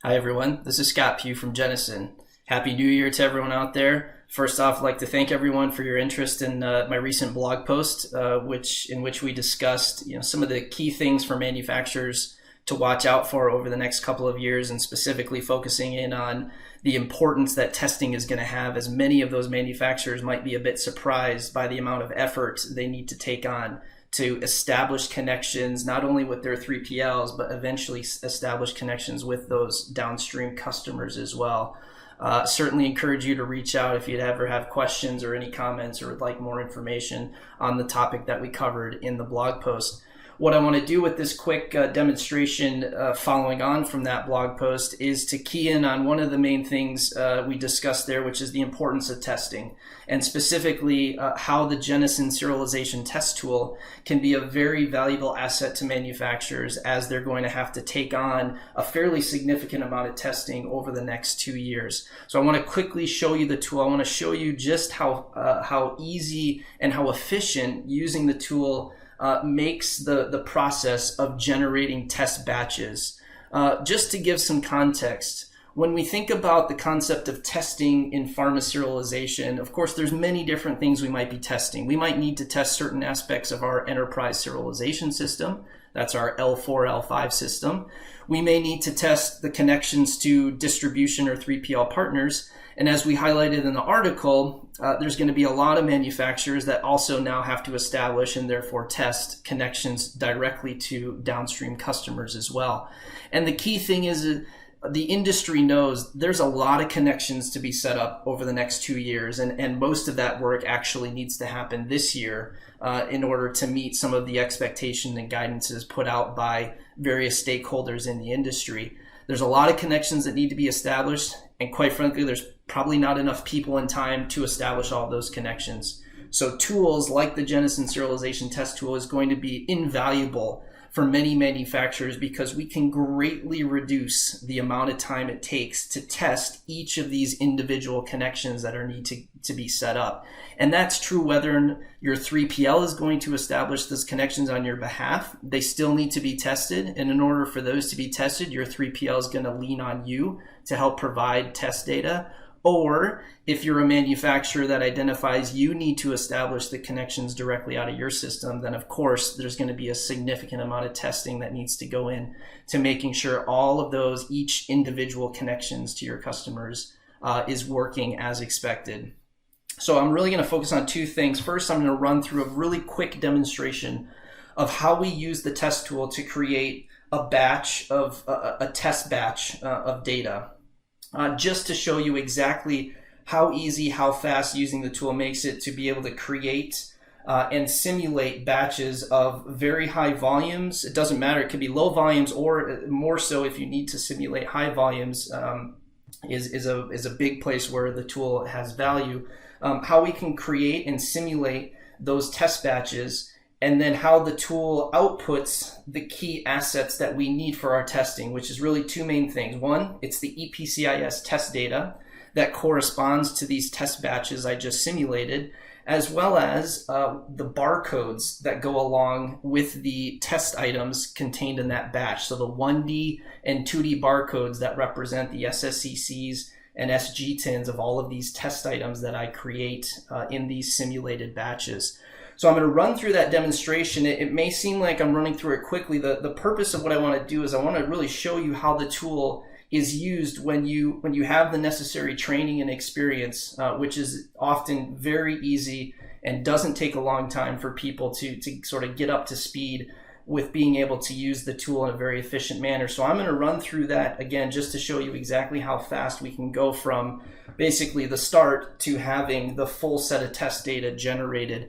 Hi everyone, this is Scott Pugh from Jennason. Happy New Year to everyone out there. First off, I'd like to thank everyone for your interest in my recent blog post, in which we discussed some of the key things for manufacturers to watch out for over the next couple of years, and specifically focusing in on the importance that testing is going to have, as many of those manufacturers might be a bit surprised by the amount of effort they need to take on to establish connections, not only with their 3PLs, but eventually establish connections with those downstream customers as well. Certainly encourage you to reach out if you'd ever have questions or any comments or would like more information on the topic that we covered in the blog post. What I want to do with this quick demonstration following on from that blog post is to key in on one of the main things we discussed there, which is the importance of testing, and specifically how the Jennason Serialization test tool can be a very valuable asset to manufacturers as they're going to have to take on a fairly significant amount of testing over the next 2 years. So I want to quickly show you the tool. I want to show you just how easy and how efficient using the tool makes the process of generating test batches. Just to give some context, when we think about the concept of testing in pharma serialization, of course, there's many different things we might be testing. We might need to test certain aspects of our enterprise serialization system. That's our L4, L5 system. We may need to test the connections to distribution or 3PL partners. And as we highlighted in the article, there's going to be a lot of manufacturers that also now have to establish and therefore test connections directly to downstream customers as well. And the key thing is the industry knows there's a lot of connections to be set up over the next 2 years, and most of that work actually needs to happen this year in order to meet some of the expectation and guidances put out by various stakeholders in the industry. There's a lot of connections that need to be established, and quite frankly, there's probably not enough people and time to establish all those connections. So tools like the Jennason Serialization test tool is going to be invaluable for many manufacturers, because we can greatly reduce the amount of time it takes to test each of these individual connections that are need to be set up. And that's true whether your 3PL is going to establish those connections on your behalf. They still need to be tested. And in order for those to be tested, your 3PL is going to lean on you to help provide test data. Or if you're a manufacturer that identifies you need to establish the connections directly out of your system, then of course there's going to be a significant amount of testing that needs to go in to making sure all of those, each individual connections to your customers is working as expected. So I'm really going to focus on two things. First, I'm going to run through a really quick demonstration of how we use the test tool to create a batch of a test batch of data. Just to show you exactly how easy, how fast using the tool makes it to be able to create and simulate batches of very high volumes. It doesn't matter, it could be low volumes, or more so if you need to simulate high volumes is a big place where the tool has value. How we can create and simulate those test batches, and then how the tool outputs the key assets that we need for our testing, which is really two main things. One, it's the EPCIS test data that corresponds to these test batches I just simulated, as well as the barcodes that go along with the test items contained in that batch. So the 1D and 2D barcodes that represent the SSCCs and SGTINs of all of these test items that I create in these simulated batches. So I'm going to run through that demonstration. It may seem like I'm running through it quickly. The purpose of what I want to do is I want to really show you how the tool is used when you have the necessary training and experience, which is often very easy and doesn't take a long time for people to sort of get up to speed with being able to use the tool in a very efficient manner. So I'm going to run through that again just to show you exactly how fast we can go from basically the start to having the full set of test data generated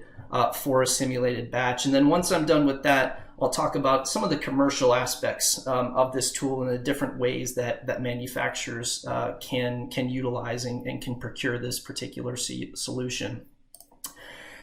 for a simulated batch. And then once I'm done with that, I'll talk about some of the commercial aspects of this tool and the different ways that manufacturers can utilize and can procure this particular solution.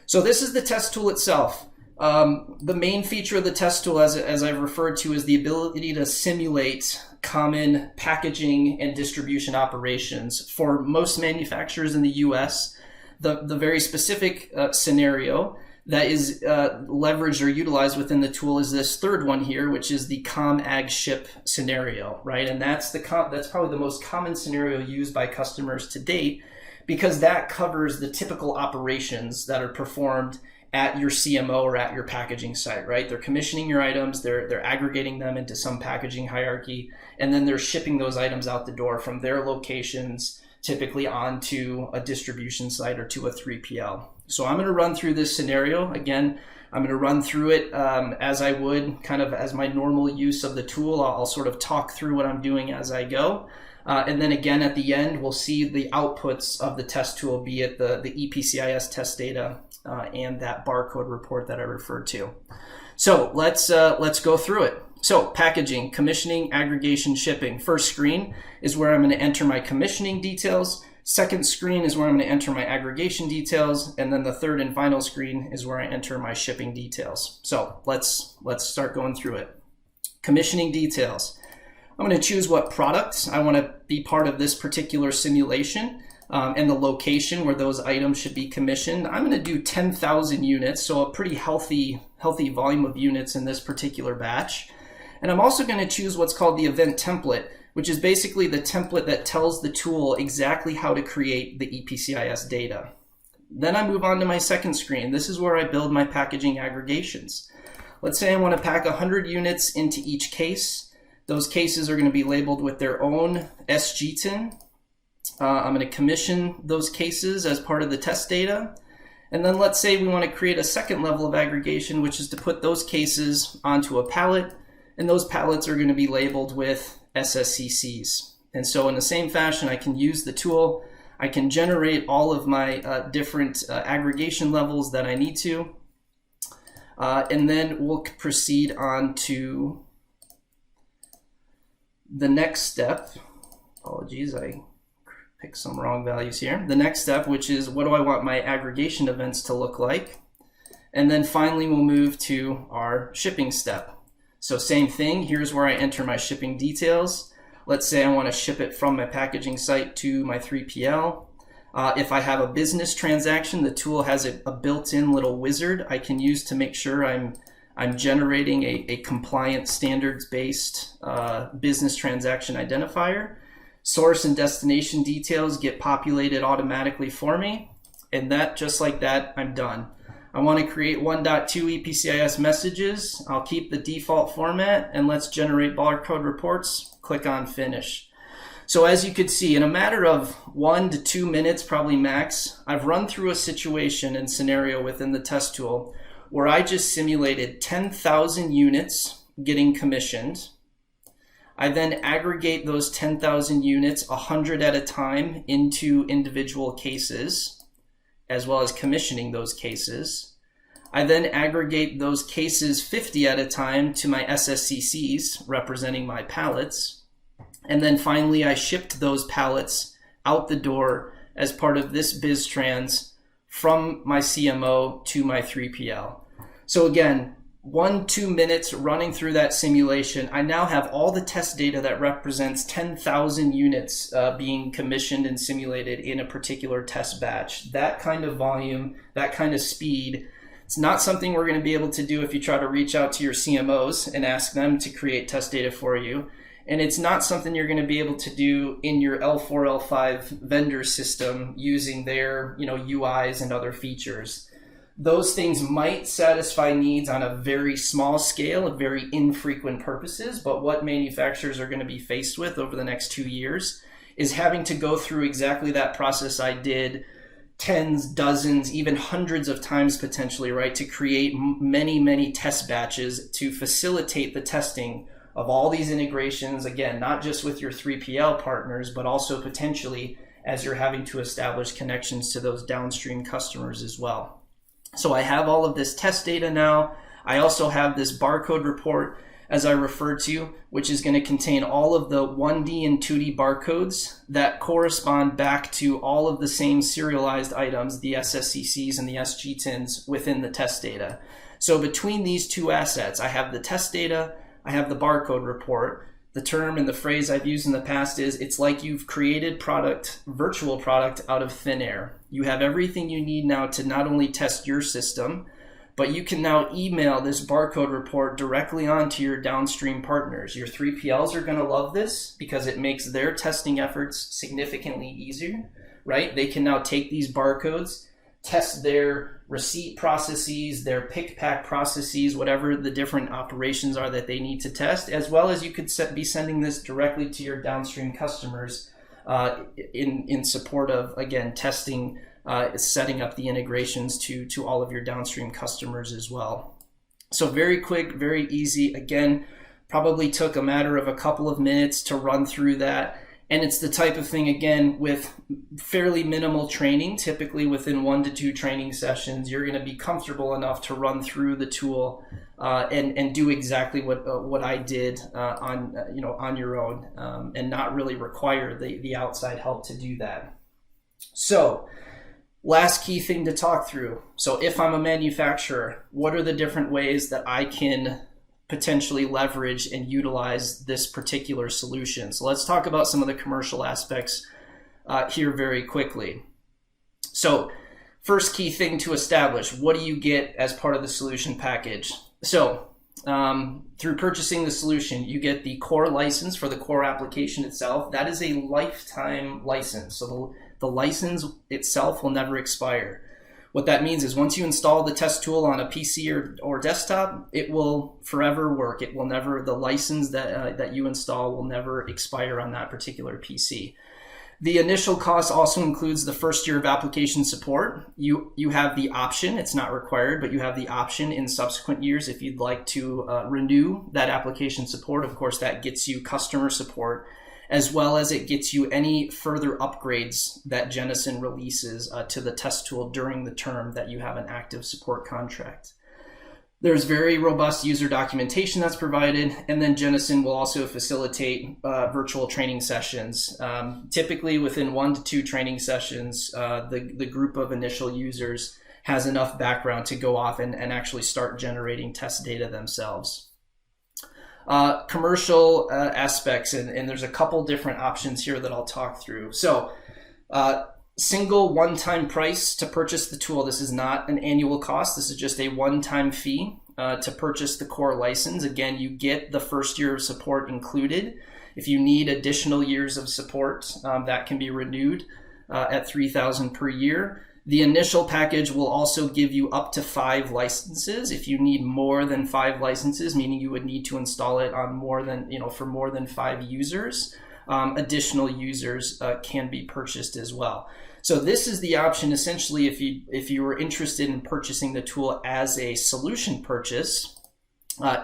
So this is the test tool itself. The main feature of the test tool, as I've referred to, is the ability to simulate common packaging and distribution operations. For most manufacturers in the US, the very specific scenario that is leveraged or utilized within the tool is this third one here, which is the ag ship scenario, right? And that's probably the most common scenario used by customers to date, because that covers the typical operations that are performed at your CMO or at your packaging site, right? They're commissioning your items, they're aggregating them into some packaging hierarchy, and then they're shipping those items out the door from their locations, typically onto a distribution site or to a 3PL. So I'm going to run through this scenario. Again, I'm going to run through it as I would kind of as my normal use of the tool. I'll sort of talk through what I'm doing as I go. And then again, at the end, we'll see the outputs of the test tool, be it the EPCIS test data and that barcode report that I referred to. So let's go through it. So packaging, commissioning, aggregation, shipping. First screen is where I'm going to enter my commissioning details. Second screen is where I'm going to enter my aggregation details. And then the third and final screen is where I enter my shipping details. So let's start going through it. Commissioning details. I'm going to choose what products I want to be part of this particular simulation and the location where those items should be commissioned. I'm going to do 10,000 units, so a pretty healthy volume of units in this particular batch. And I'm also going to choose what's called the event template, which is basically the template that tells the tool exactly how to create the EPCIS data. Then I move on to my second screen. This is where I build my packaging aggregations. Let's say I want to pack 100 units into each case. Those cases are going to be labeled with their own SGTIN. I'm going to commission those cases as part of the test data. And then let's say we want to create a second level of aggregation, which is to put those cases onto a pallet. And those pallets are going to be labeled with SSCCs. And so in the same fashion, I can use the tool. I can generate all of my different aggregation levels that I need to. And then we'll proceed on to the next step. Apologies, I picked some wrong values here. The next step, which is what do I want my aggregation events to look like? And then finally, we'll move to our shipping step. So same thing, here's where I enter my shipping details. Let's say I want to ship it from my packaging site to my 3PL. If I have a business transaction, the tool has a built-in little wizard I can use to make sure I'm generating a compliant standards-based business transaction identifier. Source and destination details get populated automatically for me. And that, just like that, I'm done. I want to create 1.2 EPCIS messages. I'll keep the default format and let's generate barcode reports. Click on finish. So as you could see, in a matter of 1 to 2 minutes, probably max, I've run through a situation and scenario within the test tool where I just simulated 10,000 units getting commissioned. I then aggregate those 10,000 units 100 at a time into individual cases, as well as commissioning those cases. I then aggregate those cases 50 at a time to my SSCCs, representing my pallets. And then finally, I shipped those pallets out the door as part of this BizTrans from my CMO to my 3PL. So again, 1-2 minutes running through that simulation, I now have all the test data that represents 10,000 units being commissioned and simulated in a particular test batch. That kind of volume, that kind of speed, it's not something we're going to be able to do if you try to reach out to your CMOs and ask them to create test data for you. And it's not something you're going to be able to do in your L4, L5 vendor system using their UIs and other features. Those things might satisfy needs on a very small scale of very infrequent purposes, but what manufacturers are going to be faced with over the next 2 years is having to go through exactly that process I did tens, dozens, even hundreds of times potentially, right, to create many test batches to facilitate the testing of all these integrations, again, not just with your 3PL partners, but also potentially as you're having to establish connections to those downstream customers as well. So I have all of this test data now. I also have this barcode report, as I referred to, which is going to contain all of the 1D and 2D barcodes that correspond back to all of the same serialized items, the SSCCs and the SGTINs within the test data. So between these two assets, I have the test data, I have the barcode report. The term and the phrase I've used in the past is, it's like you've created virtual product out of thin air. You have everything you need now to not only test your system, but you can now email this barcode report directly onto your downstream partners. Your 3PLs are going to love this because it makes their testing efforts significantly easier, right? They can now take these barcodes, test their receipt processes, their pick pack processes, whatever the different operations are that they need to test, as well as you could be sending this directly to your downstream customers in support of, again, testing, setting up the integrations to all of your downstream customers as well. So very quick, very easy. Again, probably took a matter of a couple of minutes to run through that. And it's the type of thing, again, with fairly minimal training, typically within 1 to 2 training sessions, you're going to be comfortable enough to run through the tool and do exactly what I did on your own, and not really require the outside help to do that. So last key thing to talk through. So if I'm a manufacturer, what are the different ways that I can potentially leverage and utilize this particular solution? So let's talk about some of the commercial aspects here very quickly. So first key thing to establish, what do you get as part of the solution package? So through purchasing the solution, you get the core license for the core application itself. That is a lifetime license. So the license itself will never expire. What that means is once you install the test tool on a PC or desktop, it will forever work. It will never, the license that you install will never expire on that particular PC. The initial cost also includes the first year of application support. You have the option, it's not required, but you have the option in subsequent years if you'd like to renew that application support. Of course, that gets you customer support, as well as it gets you any further upgrades that Jennason releases to the test tool during the term that you have an active support contract. There's very robust user documentation that's provided, and then Jennason will also facilitate virtual training sessions. Typically within 1 to 2 training sessions, the group of initial users has enough background to go off and actually start generating test data themselves. Commercial aspects, and there's a couple different options here that I'll talk through. So single one-time price to purchase the tool. This is not an annual cost. This is just a one-time fee to purchase the core license. Again, you get the first year of support included. If you need additional years of support, that can be renewed at $3,000 per year. The initial package will also give you up to 5 licenses. If you need more than 5 licenses, meaning you would need to install it on more than, for more than 5 users, additional users can be purchased as well. So this is the option essentially if you were interested in purchasing the tool as a solution purchase.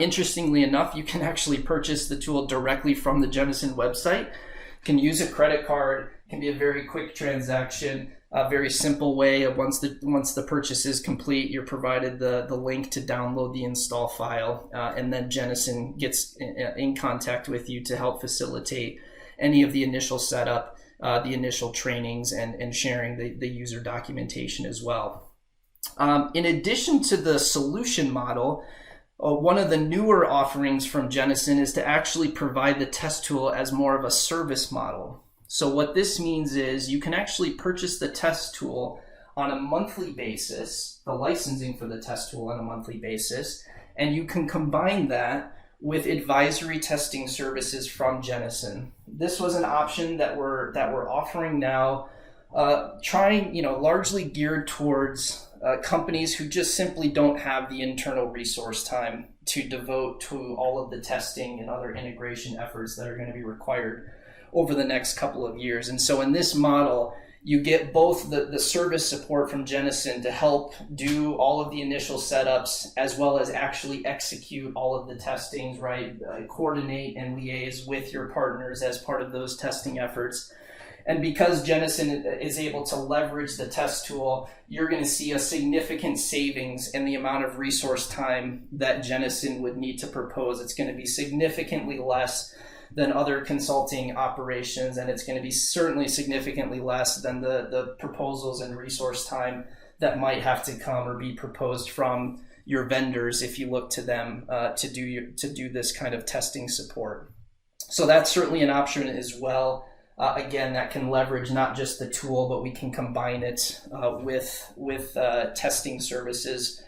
Interestingly enough, you can actually purchase the tool directly from the Jennason website. You can use a credit card. It can be a very quick transaction. A very simple way. Once the purchase is complete, you're provided the link to download the install file, and then Jennason gets in contact with you to help facilitate any of the initial setup, the initial trainings, and sharing the user documentation as well. In addition to the solution model, one of the newer offerings from Jennason is to actually provide the test tool as more of a service model. So what this means is you can actually purchase the test tool on a monthly basis, the licensing for the test tool on a monthly basis, and you can combine that with advisory testing services from Jennason. This was an option that we're offering now, largely geared towards companies who just simply don't have the internal resource time to devote to all of the testing and other integration efforts that are going to be required over the next couple of years. And so in this model, you get both the service support from Jennason to help do all of the initial setups, as well as actually execute all of the testings, right? Coordinate and liaise with your partners as part of those testing efforts. And because Jennason is able to leverage the test tool, you're going to see a significant savings in the amount of resource time that Jennason would need to propose. It's going to be significantly less than other consulting operations, and it's going to be certainly significantly less than the proposals and resource time that might have to come or be proposed from your vendors if you look to them to do this kind of testing support. So that's certainly an option as well. Again, that can leverage not just the tool, but we can combine it with testing services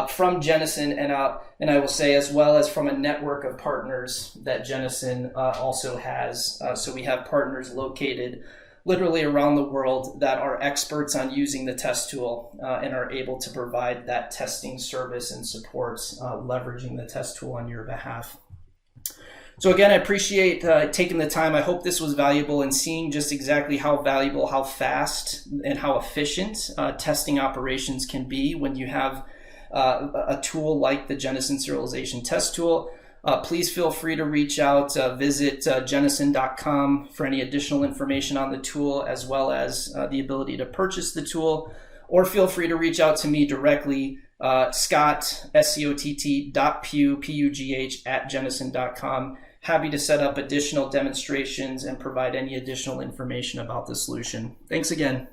from Jennason, and I will say as well as from a network of partners that Jennason also has. So we have partners located literally around the world that are experts on using the test tool and are able to provide that testing service and support, leveraging the test tool on your behalf. So again, I appreciate taking the time. I hope this was valuable in seeing just exactly how valuable, how fast, and how efficient testing operations can be when you have a tool like the Jennason Serialization test tool. Please feel free to reach out, visit jennason.com for any additional information on the tool, as well as the ability to purchase the tool, or feel free to reach out to me directly, Scott, SCOTT.Pugh, P-U-G-H, at jennason.com. Happy to set up additional demonstrations and provide any additional information about the solution. Thanks again.